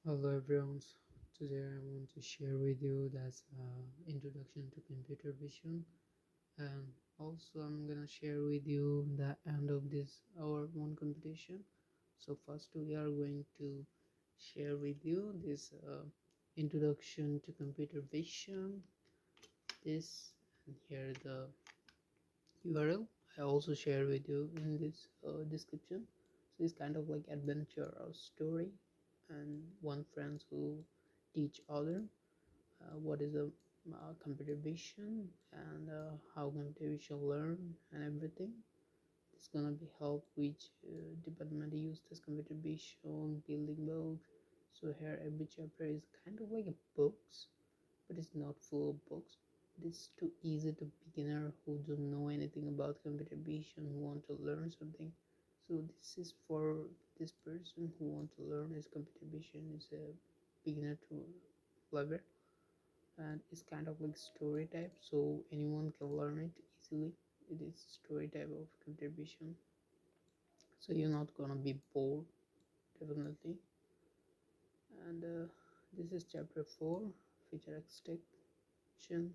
Hello everyone. Today I want to share with you that's introduction to computer vision, and also I'm gonna share with you the end of this our one competition. So first we are going to share with you this introduction to computer vision. This and here the URL I also share with you in this description. So it's kind of like adventure or story, and one friends who teach other what is a computer vision and how computer vision learn and everything. It's gonna be help which department use this computer vision building book. So here every chapter is kind of like a books, but it's not full of books. It's too easy to beginner who don't know anything about computer vision who want to learn something. So this is for this person who want to learn is computer vision is a beginner to level, and it's kind of like story type, so anyone can learn it easily. It is story type of computer vision, so you're not gonna be bored, definitely. And this is chapter 4, feature extraction,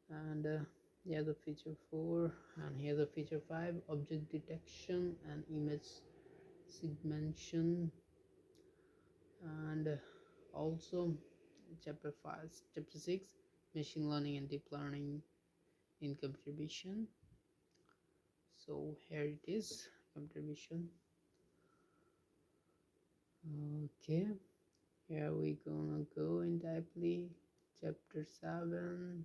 and here's the feature 4, and here's the feature 5, object detection and image segmentation. And also chapter 5, chapter 6, machine learning and deep learning in computer vision. So here it is, computer vision. Okay, here we gonna go in deeply. Chapter 7,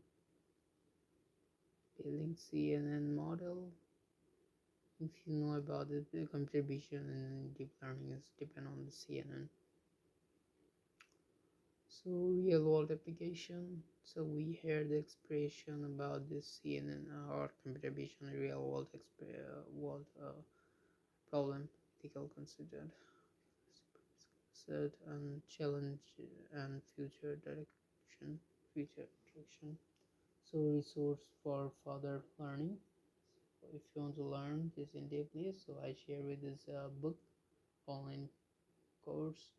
building CNN model. If you know about it, the computer vision and deep learning is depend on the CNN. So real world application. So we heard the expression about this CNN or computer vision real world problem, ethical considered set and challenge and future direction. So resource for further learning. So if you want to learn this in deeply, so I share with this book, online course,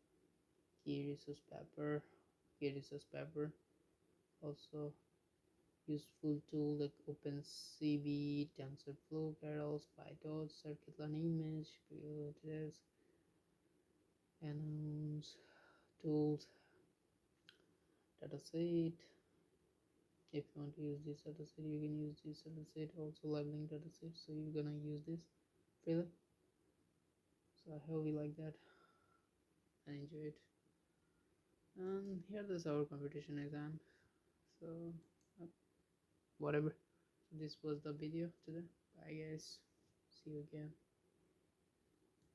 key resource paper. Also useful tool like opencv, TensorFlow, Parallels, PyTorch, scikit-learn image, test, announce, tools, dataset. If you want to use this dataset, you can use this dataset, also leveling dataset, so you're gonna use this freely. So I hope you like that and enjoy it. And here is our competition exam. So whatever. So this was the video today. Bye guys, see you again.